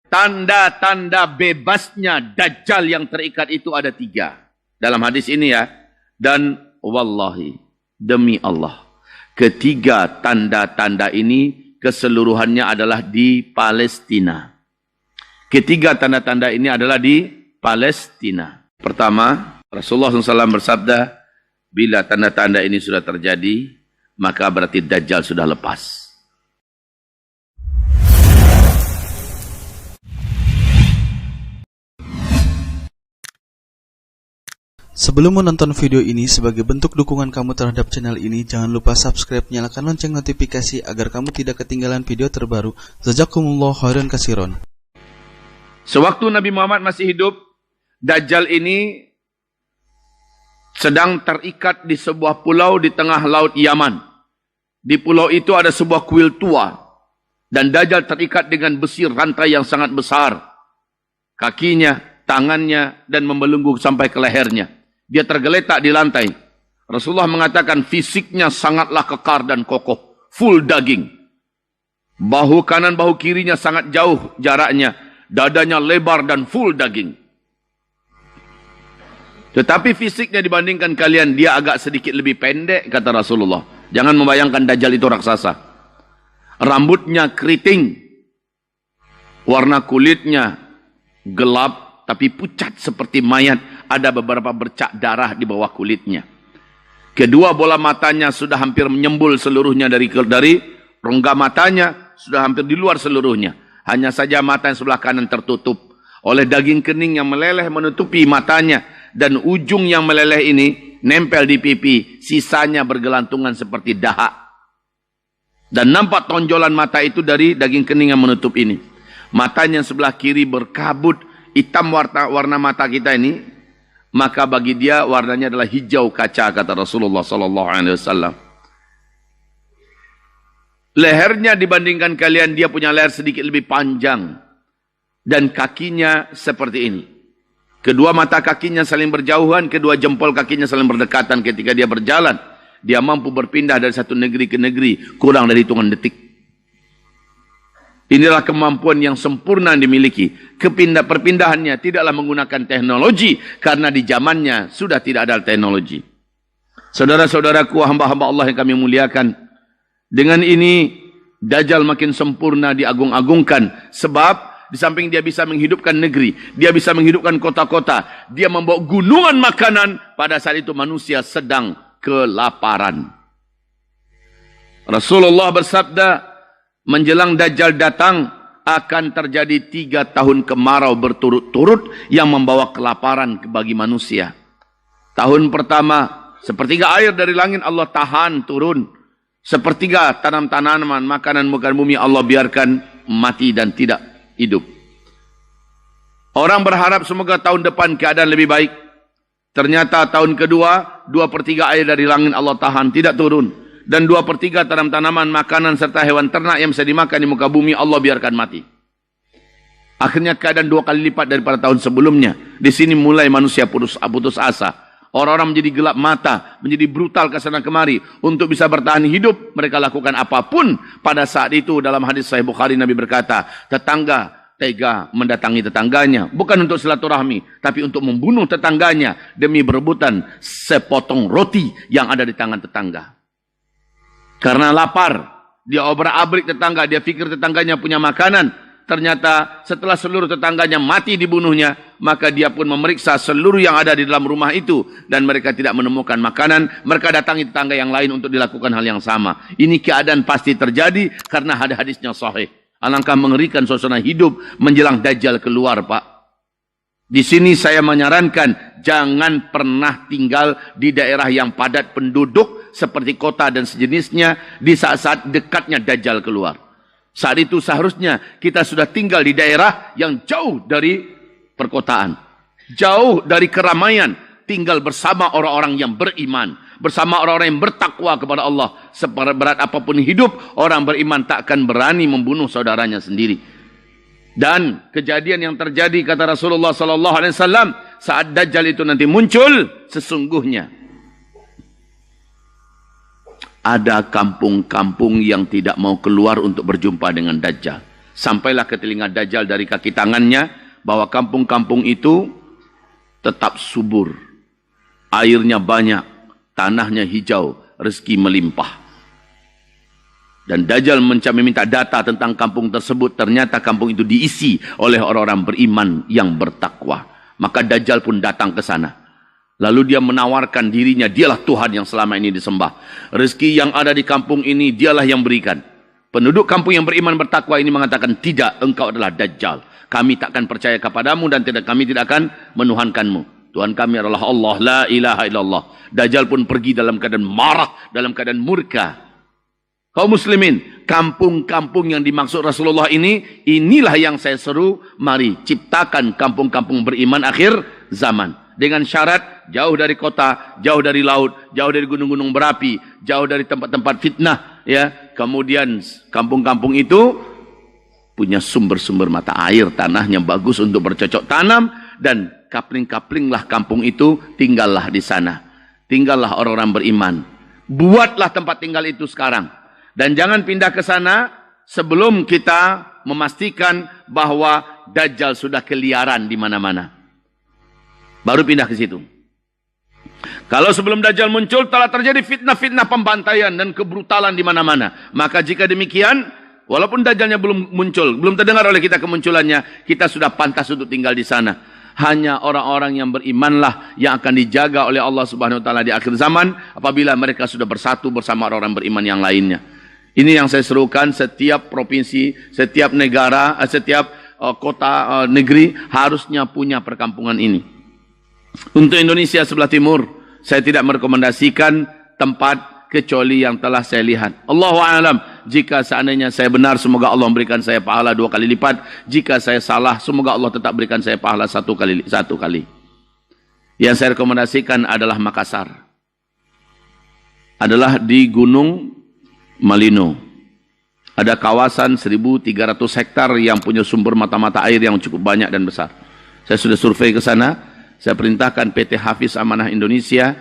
tanda-tanda bebasnya Dajjal yang terikat itu ada 3. Dalam hadis ini ya. Dan wallahi, demi Allah, ketiga tanda-tanda ini keseluruhannya adalah di Palestina. Ketiga tanda-tanda ini adalah di Palestina. Pertama, Rasulullah SAW bersabda, bila tanda-tanda ini sudah terjadi, maka berarti Dajjal sudah lepas. Sebelum menonton video ini, sebagai bentuk dukungan kamu terhadap channel ini, jangan lupa subscribe, nyalakan lonceng notifikasi agar kamu tidak ketinggalan video terbaru. Jazakumullah khairan katsiran. Sewaktu Nabi Muhammad masih hidup, Dajjal ini sedang terikat di sebuah pulau di tengah laut Yaman. Di pulau itu ada sebuah kuil tua. Dan Dajjal terikat dengan besi rantai yang sangat besar. Kakinya, tangannya, dan membelenggu sampai ke lehernya. Dia tergeletak di lantai. Rasulullah mengatakan fisiknya sangatlah kekar dan kokoh. Full daging. Bahu kanan, bahu kirinya sangat jauh jaraknya. Dadanya lebar dan full daging. Tetapi fisiknya dibandingkan kalian, dia agak sedikit lebih pendek, kata Rasulullah. Jangan membayangkan Dajjal itu raksasa. Rambutnya keriting. Warna kulitnya gelap, tapi pucat seperti mayat. Ada beberapa bercak darah di bawah kulitnya. Kedua bola matanya sudah hampir menyembul seluruhnya dari rongga matanya, sudah hampir di luar seluruhnya. Hanya saja mata yang sebelah kanan tertutup oleh daging kening yang meleleh menutupi matanya. Dan ujung yang meleleh ini nempel di pipi, sisanya bergelantungan seperti dahak. Dan nampak tonjolan mata itu dari daging kening yang menutup ini. Matanya sebelah kiri berkabut, hitam warna mata kita ini. Maka bagi dia warnanya adalah hijau kaca, kata Rasulullah SAW. Lehernya dibandingkan kalian, dia punya leher sedikit lebih panjang. Dan kakinya seperti ini. Kedua mata kakinya saling berjauhan, kedua jempol kakinya saling berdekatan ketika dia berjalan. Dia mampu berpindah dari satu negeri ke negeri, kurang dari hitungan detik. Inilah kemampuan yang sempurna yang dimiliki. Perpindahannya tidaklah menggunakan teknologi, karena di zamannya sudah tidak ada teknologi. Saudara-saudaraku, hamba-hamba Allah yang kami muliakan, dengan ini Dajjal makin sempurna diagung-agungkan, sebab di samping dia bisa menghidupkan negeri, dia bisa menghidupkan kota-kota, dia membawa gunungan makanan. Pada saat itu manusia sedang kelaparan. Rasulullah bersabda, menjelang Dajjal datang, akan terjadi 3 tahun kemarau berturut-turut yang membawa kelaparan bagi manusia. Tahun pertama, sepertiga air dari langit Allah tahan turun. Sepertiga tanam-tanaman, makanan muka bumi Allah biarkan mati dan tidak hidup. Orang berharap semoga tahun depan keadaan lebih baik. Ternyata tahun kedua, 2/3 air dari langit Allah tahan, tidak turun. Dan 2/3 tanaman, makanan serta hewan ternak yang bisa dimakan di muka bumi Allah biarkan mati. Akhirnya keadaan 2 kali lipat daripada tahun sebelumnya. Di sini mulai manusia putus asa. Orang-orang menjadi gelap mata, menjadi brutal ke sana kemari. Untuk bisa bertahan hidup, mereka lakukan apapun. Pada saat itu dalam hadis Sahih Bukhari, Nabi berkata, tetangga tega mendatangi tetangganya. Bukan untuk silaturahmi, tapi untuk membunuh tetangganya demi berebutan sepotong roti yang ada di tangan tetangga. Karena lapar, dia obrak-abrik tetangga, dia pikir tetangganya punya makanan. Ternyata setelah seluruh tetangganya mati dibunuhnya, maka dia pun memeriksa seluruh yang ada di dalam rumah itu. Dan mereka tidak menemukan makanan, mereka datangi tetangga yang lain untuk dilakukan hal yang sama. Ini keadaan pasti terjadi karena hadis-hadisnya sahih. Alangkah mengerikan suasana hidup menjelang Dajjal keluar, Pak. Di sini saya menyarankan, jangan pernah tinggal di daerah yang padat penduduk seperti kota dan sejenisnya di saat-saat dekatnya Dajjal keluar. Saat itu seharusnya kita sudah tinggal di daerah yang jauh dari perkotaan, jauh dari keramaian, tinggal bersama orang-orang yang beriman, bersama orang-orang yang bertakwa kepada Allah. Seberat apapun hidup, orang beriman tak akan berani membunuh saudaranya sendiri. Dan kejadian yang terjadi, kata Rasulullah SAW, saat Dajjal itu nanti muncul, sesungguhnya ada kampung-kampung yang tidak mau keluar untuk berjumpa dengan Dajjal. Sampailah ke telinga Dajjal dari kaki tangannya bahwa kampung-kampung itu tetap subur. Airnya banyak, tanahnya hijau, rezeki melimpah. Dan Dajjal meminta data tentang kampung tersebut. Ternyata kampung itu diisi oleh orang-orang beriman yang bertakwa. Maka Dajjal pun datang ke sana. Lalu dia menawarkan dirinya, dialah Tuhan yang selama ini disembah. Rezeki yang ada di kampung ini, dialah yang berikan. Penduduk kampung yang beriman bertakwa ini mengatakan, tidak, engkau adalah Dajjal. Kami takkan percaya kepadamu dan kami tidak akan menuhankanmu. Tuhan kami adalah Allah, la ilaha illallah. Dajjal pun pergi dalam keadaan marah, dalam keadaan murka. Kaum muslimin, kampung-kampung yang dimaksud Rasulullah ini, inilah yang saya seru, mari ciptakan kampung-kampung beriman akhir zaman. Dengan syarat jauh dari kota, jauh dari laut, jauh dari gunung-gunung berapi, jauh dari tempat-tempat fitnah, ya. Kemudian kampung-kampung itu punya sumber-sumber mata air, tanahnya bagus untuk bercocok tanam, dan kapling-kaplinglah kampung itu, tinggallah di sana. Tinggallah orang-orang beriman. Buatlah tempat tinggal itu sekarang. Dan jangan pindah ke sana sebelum kita memastikan bahwa Dajjal sudah keliaran di mana-mana. Baru pindah ke situ. Kalau sebelum Dajjal muncul telah terjadi fitnah-fitnah pembantaian dan kebrutalan di mana-mana. Maka jika demikian, walaupun Dajjalnya belum muncul, belum terdengar oleh kita kemunculannya, kita sudah pantas untuk tinggal di sana. Hanya orang-orang yang berimanlah yang akan dijaga oleh Allah Subhanahu wa taala di akhir zaman apabila mereka sudah bersatu bersama orang-orang beriman yang lainnya. Ini yang saya serukan, setiap provinsi, setiap negara, setiap kota negeri harusnya punya perkampungan ini. Untuk Indonesia sebelah timur, saya tidak merekomendasikan tempat kecuali yang telah saya lihat. Allahu a'lam. Jika seandainya saya benar, semoga Allah memberikan saya pahala 2 kali lipat. Jika saya salah, semoga Allah tetap berikan saya pahala 1 kali. Yang saya rekomendasikan adalah Makassar. Adalah di Gunung Malino. Ada kawasan 1.300 hektar yang punya sumber mata-mata air yang cukup banyak dan besar. Saya sudah survei ke sana. Saya perintahkan PT Hafiz Amanah Indonesia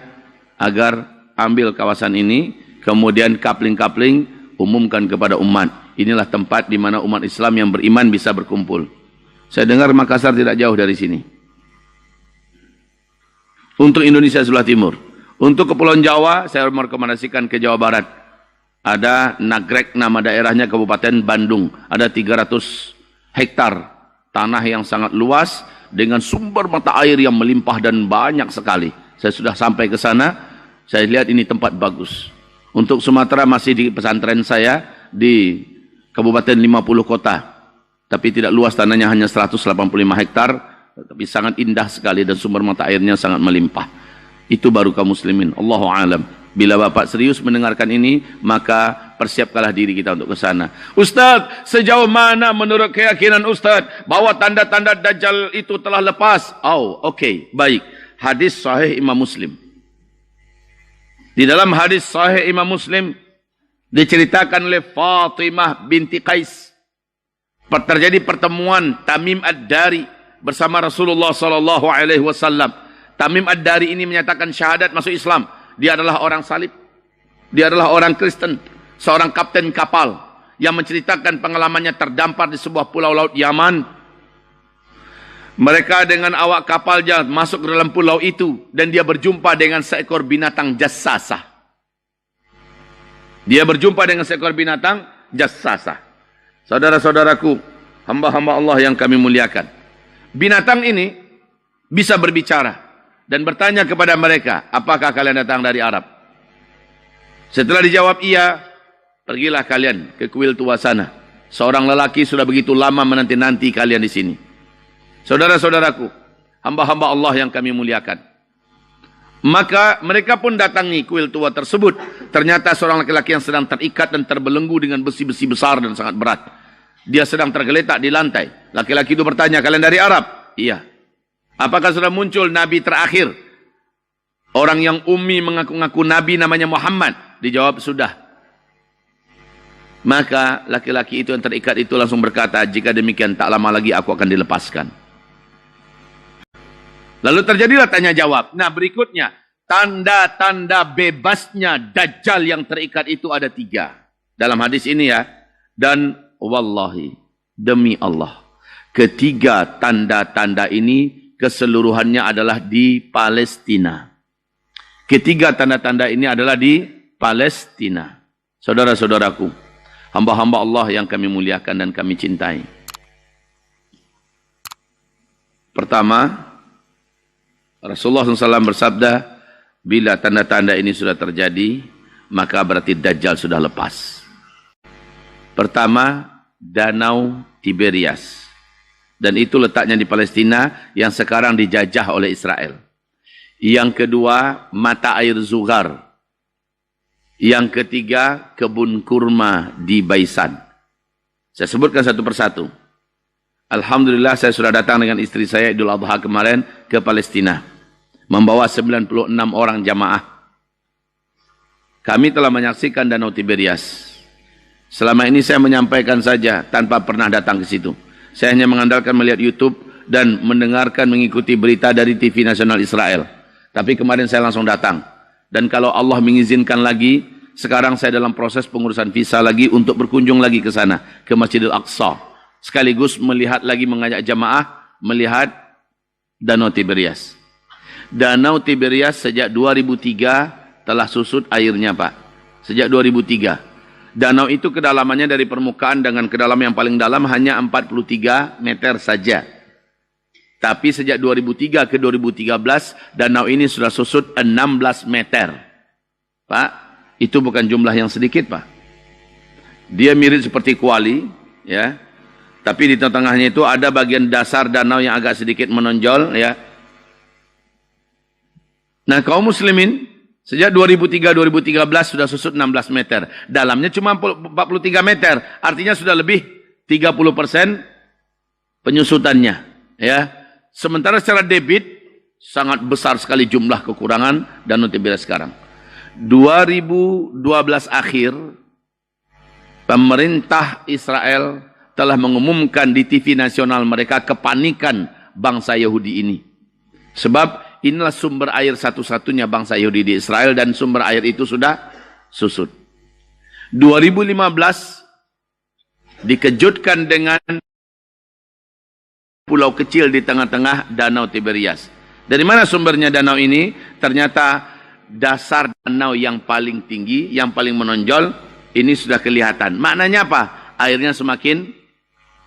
agar ambil kawasan ini, kemudian kapling-kapling umumkan kepada umat. Inilah tempat di mana umat Islam yang beriman bisa berkumpul. Saya dengar Makassar tidak jauh dari sini. Untuk Indonesia sebelah timur. Untuk Kepulauan Jawa, saya merekomendasikan ke Jawa Barat. Ada Nagrek, nama daerahnya Kabupaten Bandung. Ada 300 hektar tanah yang sangat luas, dengan sumber mata air yang melimpah dan banyak sekali. Saya sudah sampai ke sana, saya lihat ini tempat bagus. Untuk Sumatera masih di pesantren saya di Kabupaten 50 kota. Tapi tidak luas, tanahnya hanya 185 hektar, tapi sangat indah sekali dan sumber mata airnya sangat melimpah. Itu baru kaum muslimin. Allahu a'lam. Bila Bapak serius mendengarkan ini, maka persiapkanlah diri kita untuk ke sana. Ustaz, sejauh mana menurut keyakinan Ustaz bahwa tanda-tanda Dajjal itu telah lepas? Okey, baik. Hadis sahih Imam Muslim. Di dalam hadis sahih Imam Muslim diceritakan oleh Fatimah binti Qais. Terjadi pertemuan Tamim Ad-Dari bersama Rasulullah sallallahu alaihi wasallam. Tamim Ad-Dari ini menyatakan syahadat masuk Islam. Dia adalah orang salib. Dia adalah orang Kristen. Seorang kapten kapal yang menceritakan pengalamannya terdampar di sebuah pulau laut Yaman. Mereka dengan awak kapalnya masuk ke dalam pulau itu dan dia berjumpa dengan seekor binatang jassasah. Dia berjumpa dengan seekor binatang jassasah. Saudara-saudaraku, hamba-hamba Allah yang kami muliakan. Binatang ini bisa berbicara dan bertanya kepada mereka, apakah kalian datang dari Arab? Setelah dijawab iya, pergilah kalian ke kuil tua sana. Seorang lelaki sudah begitu lama menanti-nanti kalian di sini. Saudara-saudaraku, hamba-hamba Allah yang kami muliakan. Maka mereka pun datangi kuil tua tersebut. Ternyata seorang laki-laki yang sedang terikat dan terbelenggu dengan besi-besi besar dan sangat berat. Dia sedang tergeletak di lantai. Laki-laki itu bertanya, kalian dari Arab? Iya. Apakah sudah muncul Nabi terakhir? Orang yang ummi mengaku-ngaku Nabi namanya Muhammad. Dijawab sudah. Maka laki-laki itu yang terikat itu langsung berkata, jika demikian tak lama lagi aku akan dilepaskan. Lalu terjadilah tanya jawab. Nah berikutnya, tanda-tanda bebasnya Dajjal yang terikat itu ada 3. Dalam hadis ini ya. Dan wallahi, Demi Allah. Ketiga tanda-tanda ini keseluruhannya adalah di Palestina. Ketiga tanda-tanda ini adalah di Palestina. Saudara-saudaraku, hamba-hamba Allah yang kami muliakan dan kami cintai. Pertama, Rasulullah SAW bersabda, bila tanda-tanda ini sudah terjadi, maka berarti Dajjal sudah lepas. Pertama, Danau Tiberias. Dan itu letaknya di Palestina yang sekarang dijajah oleh Israel. Yang kedua, mata air Zugar. Yang ketiga, kebun kurma di Baisan. Saya sebutkan satu persatu. Alhamdulillah saya sudah datang dengan istri saya Idul Adha kemarin ke Palestina. Membawa 96 orang jamaah. Kami telah menyaksikan Danau Tiberias. Selama ini saya menyampaikan saja tanpa pernah datang ke situ. Saya hanya mengandalkan melihat YouTube dan mendengarkan mengikuti berita dari TV Nasional Israel. Tapi kemarin saya langsung datang. Dan kalau Allah mengizinkan lagi, sekarang saya dalam proses pengurusan visa lagi untuk berkunjung lagi ke sana, ke Masjidil Aqsa. Sekaligus melihat lagi, mengajak jamaah melihat Danau Tiberias. Danau Tiberias sejak 2003 telah susut airnya, Pak. Sejak 2003. Danau itu kedalamannya dari permukaan dengan kedalaman yang paling dalam hanya 43 meter saja. Tapi sejak 2003 ke 2013, danau ini sudah susut 16 meter. Pak, itu bukan jumlah yang sedikit, Pak. Dia mirip seperti kuali, ya. Tapi di tengah-tengahnya itu ada bagian dasar danau yang agak sedikit menonjol, ya. Nah, kaum muslimin sejak 2003-2013 sudah susut 16 meter. Dalamnya cuma 43 meter. Artinya sudah lebih 30% penyusutannya, ya. Sementara secara debit sangat besar sekali jumlah kekurangan Danau Tiberias sekarang. 2012 akhir pemerintah Israel telah mengumumkan di TV nasional mereka kepanikan bangsa Yahudi ini. Sebab inilah sumber air satu-satunya bangsa Yahudi di Israel dan sumber air itu sudah susut. 2015 dikejutkan dengan pulau kecil di tengah-tengah Danau Tiberias. Dari mana sumbernya danau ini? Ternyata dasar danau yang paling tinggi, yang paling menonjol, ini sudah kelihatan. Maknanya apa? Airnya semakin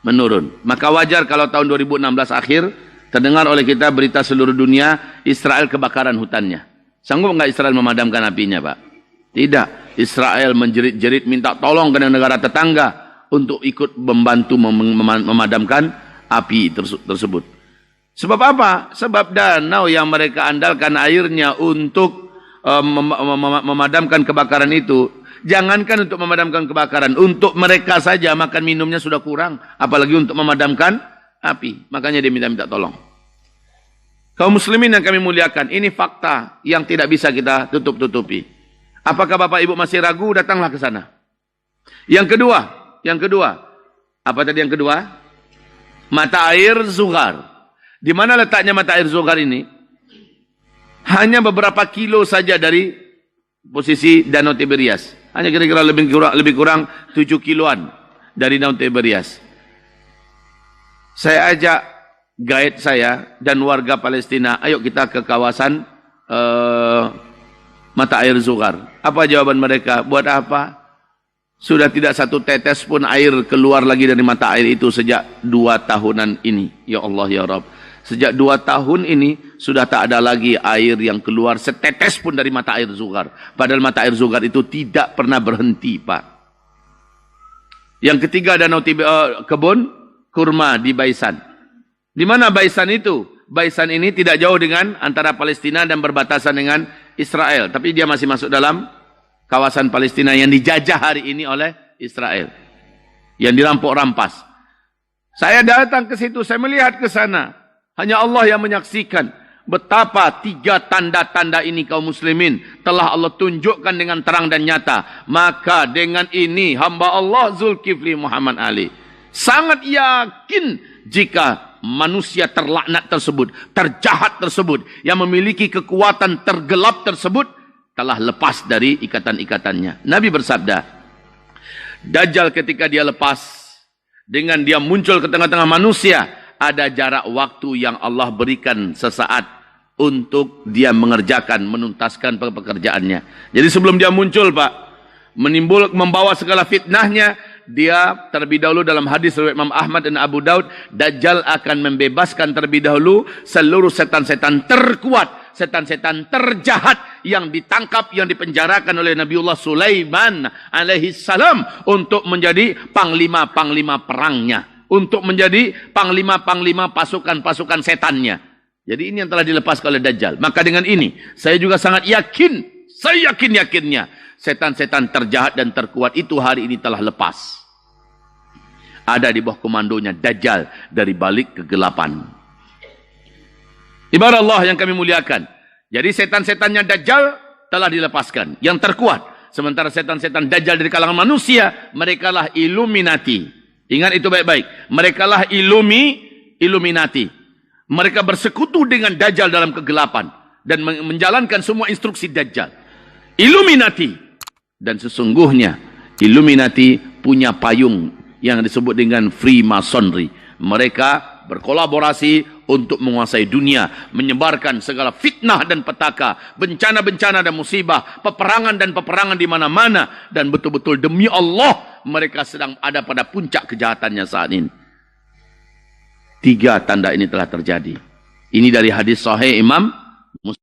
menurun. Maka wajar kalau tahun 2016 akhir terdengar oleh kita berita seluruh dunia Israel kebakaran hutannya. Sanggup enggak Israel memadamkan apinya, Pak? Tidak. Israel menjerit-jerit minta tolong ke negara tetangga untuk ikut membantu memadamkan api tersebut. Sebab apa? Sebab danau yang mereka andalkan airnya untuk memadamkan kebakaran itu, jangankan untuk memadamkan kebakaran, untuk mereka saja makan minumnya sudah kurang, apalagi untuk memadamkan api. Makanya dia minta tolong. Kaum muslimin yang kami muliakan, ini fakta yang tidak bisa kita tutup-tutupi. Apakah Bapak Ibu masih ragu? Datanglah ke sana. Yang kedua, apa tadi yang kedua? Mata air Zugar. Di mana letaknya mata air Zugar ini? Hanya beberapa kilo saja dari posisi Danau Tiberias. Hanya kira-kira lebih kurang 7 kiloan dari Danau Tiberias. Saya ajak guide saya dan warga Palestina, ayo kita ke kawasan mata air Zugar. Apa jawaban mereka? Buat apa? Sudah tidak satu tetes pun air keluar lagi dari mata air itu sejak 2 tahunan ini. Ya Allah, ya Rabb. Sejak 2 tahun ini sudah tak ada lagi air yang keluar setetes pun dari mata air Zugar. Padahal mata air Zugar itu tidak pernah berhenti, Pak. Yang ketiga, kebun kurma di Baisan. Di mana Baisan itu? Baisan ini tidak jauh dengan antara Palestina dan berbatasan dengan Israel. Tapi dia masih masuk dalam kawasan Palestina yang dijajah hari ini oleh Israel. Yang dirampok rampas. Saya datang ke situ, saya melihat ke sana. Hanya Allah yang menyaksikan betapa 3 tanda-tanda ini kaum muslimin telah Allah tunjukkan dengan terang dan nyata. Maka dengan ini hamba Allah Zulkifli Muhammad Ali sangat yakin jika manusia terlaknat tersebut, terjahat tersebut, yang memiliki kekuatan tergelap tersebut telah lepas dari ikatan-ikatannya. Nabi bersabda, Dajjal ketika dia lepas, Dengan dia muncul ke tengah-tengah manusia, ada jarak waktu yang Allah berikan sesaat untuk dia mengerjakan, menuntaskan pekerjaannya. Jadi sebelum dia muncul, Pak, membawa segala fitnahnya, dia terlebih dahulu dalam hadis riwayat Imam Ahmad dan Abu Daud, Dajjal akan membebaskan terlebih dahulu seluruh setan-setan terkuat, setan-setan terjahat yang ditangkap, yang dipenjarakan oleh Nabiullah Sulaiman alaihi salam untuk menjadi panglima-panglima perangnya, untuk menjadi panglima-panglima pasukan-pasukan setannya. Jadi ini yang telah dilepaskan oleh Dajjal. Maka dengan ini, saya juga sangat yakin, saya yakin-yakinnya, setan-setan terjahat dan terkuat itu hari ini telah lepas. Ada di bawah komandonya Dajjal dari balik kegelapan. Ibarat Allah yang kami muliakan. Jadi setan-setannya Dajjal telah dilepaskan, yang terkuat. Sementara setan-setan Dajjal dari kalangan manusia, merekalah Illuminati. Ingat itu baik-baik. Merekalah Illuminati. Mereka bersekutu dengan Dajjal dalam kegelapan dan menjalankan semua instruksi Dajjal. Illuminati. Dan sesungguhnya Illuminati punya payung yang disebut dengan Freemasonry. Mereka berkolaborasi untuk menguasai dunia, menyebarkan segala fitnah dan petaka, bencana-bencana dan musibah, peperangan dan peperangan di mana-mana, dan betul-betul demi Allah mereka sedang ada pada puncak kejahatannya saat ini. 3 tanda ini telah terjadi. Ini dari hadis sahih Imam Muslim.